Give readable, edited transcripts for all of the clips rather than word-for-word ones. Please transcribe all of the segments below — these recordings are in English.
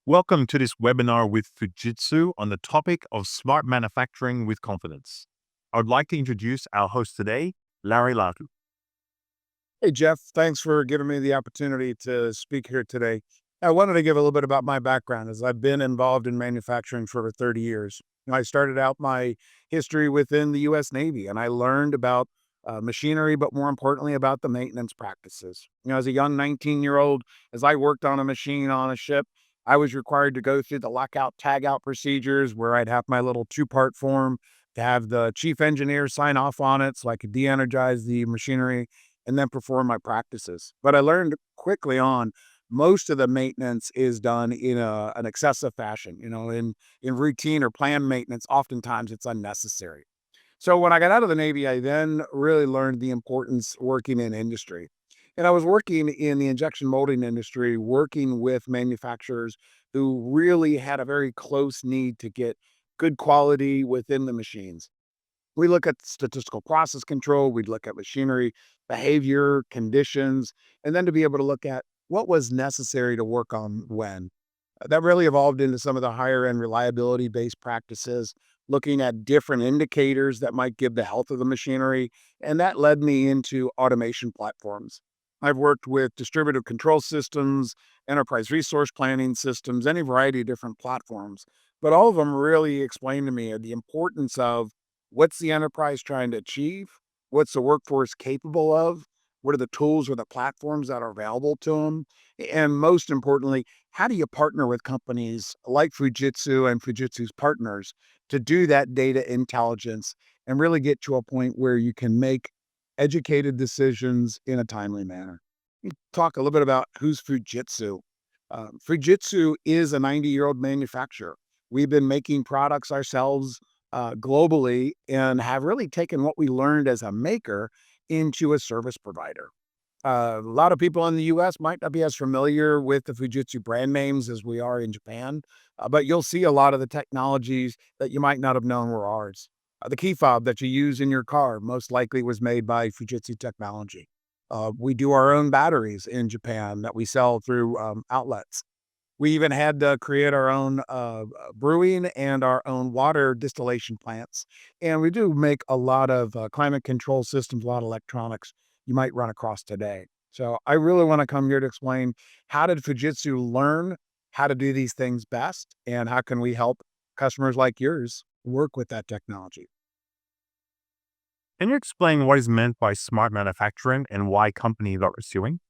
Welcome to this webinar with Fujitsu on the topic of smart manufacturing with confidence. I would like to introduce our host today, Larry Latu. Hey, Jeff, thanks for giving me the opportunity to speak here today. I wanted to give a little bit about my background as I've been involved in manufacturing for over 30 years. I started out my history within the U.S. Navy and I learned about machinery, but more importantly, about the maintenance practices. As a young 19-year-old, as I worked on a machine on a ship, I was required to go through the lockout tagout procedures where I'd have my little two-part form to have the chief engineer sign off on it so I could de energize the machinery and then perform my practices. But I learned quickly on most of the maintenance is done in an excessive fashion. In routine or planned maintenance, oftentimes it's unnecessary. So when I got out of the Navy, I then really learned the importance working in industry. And I was working in the injection molding industry, working with manufacturers who really had a very close need to get good quality within the machines. We look at statistical process control, we'd look at machinery, behavior, conditions, and then to be able to look at what was necessary to work on when. That really evolved into some of the higher end reliability based practices, looking at different indicators that might give the health of the machinery. And that led me into automation platforms. I've worked with distributed control systems, enterprise resource planning systems, any variety of different platforms. But all of them really explain to me the importance of what's the enterprise trying to achieve, what's the workforce capable of, what are the tools or the platforms that are available to them, and most importantly, how do you partner with companies like Fujitsu and Fujitsu's partners to do that data intelligence and really get to a point where you can make educated decisions in a timely manner? Talk a little bit about who's Fujitsu. Fujitsu is a 90-year-old manufacturer. We've been making products ourselves globally and have really taken what we learned as a maker into a service provider. A lot of people in the US might not be as familiar with the Fujitsu brand names as we are in Japan, but you'll see a lot of the technologies that you might not have known were ours. The key fob that you use in your car most likely was made by Fujitsu technology. We do our own batteries in Japan that we sell through outlets. We even had to create our own brewing and our own water distillation plants. And we do make a lot of climate control systems, a lot of electronics you might run across today. So I really want to come here to explain how did Fujitsu learn how to do these things best and how can we help customers like yours work with that technology? Can you explain what is meant by smart manufacturing and why companies are pursuing?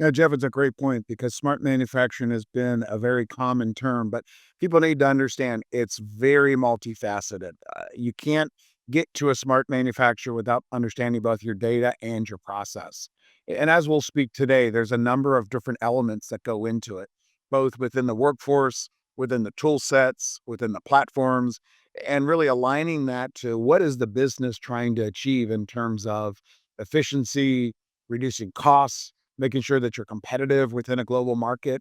Yeah, Jeff, it's a great point because smart manufacturing has been a very common term, but people need to understand it's very multifaceted. You can't get to a smart manufacturer without understanding both your data and your process. And as we'll speak today, there's a number of different elements that go into it, both within the workforce, within the tool sets, within the platforms, and really aligning that to what is the business trying to achieve in terms of efficiency, reducing costs, making sure that you're competitive within a global market,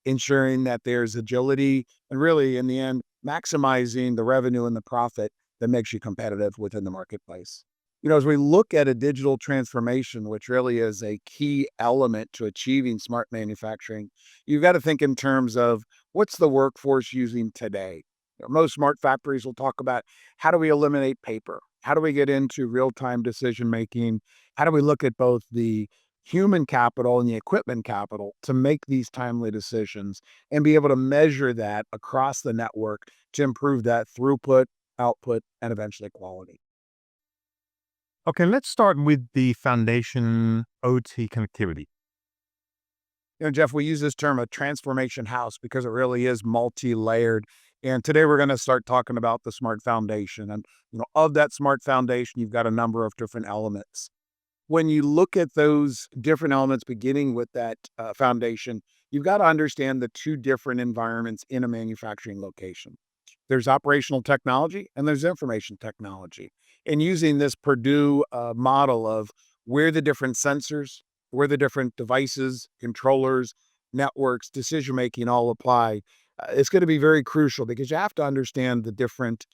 ensuring that there's agility, and really, in the end, maximizing the revenue and the profit that makes you competitive within the marketplace. As we look at a digital transformation, which really is a key element to achieving smart manufacturing, you've got to think in terms of what's the workforce using today. Most smart factories will talk about how do we eliminate paper? How do we get into real time decision making? How do we look at both the human capital and the equipment capital to make these timely decisions and be able to measure that across the network to improve that throughput, output, and eventually quality? Okay, let's start with the foundation OT connectivity. Jeff, we use this term a transformation house because it really is multi-layered. And today we're going to start talking about the smart foundation. And of that smart foundation, you've got a number of different elements. When you look at those different elements, beginning with that foundation, you've got to understand the two different environments in a manufacturing location. There's operational technology and there's information technology. And using this Purdue model of where the different sensors, where the different devices, controllers, networks, decision making all apply, it's going to be very crucial because you have to understand the different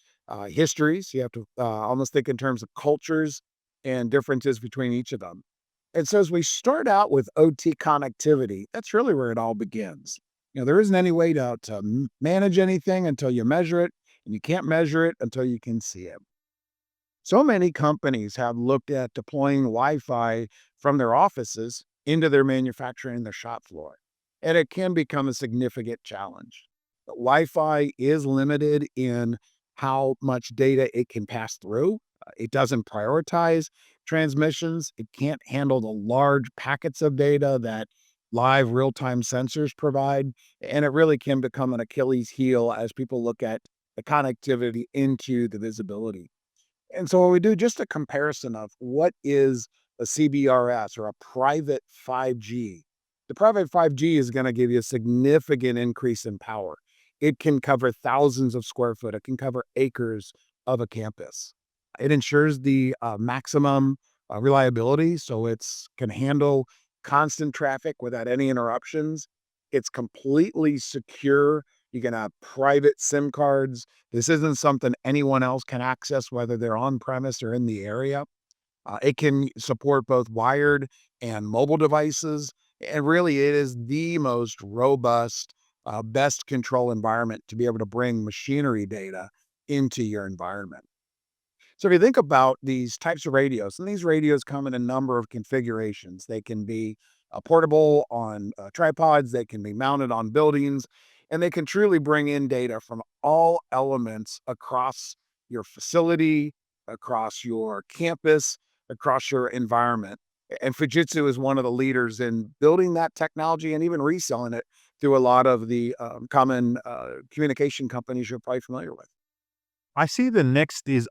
histories. You have to almost think in terms of cultures and differences between each of them. And so as we start out with OT connectivity, that's really where it all begins. There isn't any way to manage anything until you measure it, and you can't measure it until you can see it. So many companies have looked at deploying Wi-Fi from their offices into their manufacturing and their shop floor, and it can become a significant challenge. But Wi-Fi is limited in how much data it can pass through. It doesn't prioritize transmissions. It can't handle the large packets of data that live real-time sensors provide, and it really can become an Achilles heel as people look at the connectivity into the visibility. And so when we do just a comparison of what is a CBRS or a private 5G, the private 5G is going to give you a significant increase in power. It can cover thousands of square foot. It can cover acres of a campus. It ensures the maximum reliability, so it's can handle constant traffic without any interruptions. It's completely secure. You can have private SIM cards. This isn't something anyone else can access, whether they're on premise or in the area. It can support both wired and mobile devices. And really, it is the most robust, best control environment to be able to bring machinery data into your environment. So if you think about these types of radios, and these radios come in a number of configurations. They can be portable on tripods, they can be mounted on buildings, and they can truly bring in data from all elements across your facility, across your campus, across your environment. And Fujitsu is one of the leaders in building that technology and even reselling it through a lot of the common communication companies you're probably familiar with. I see the next is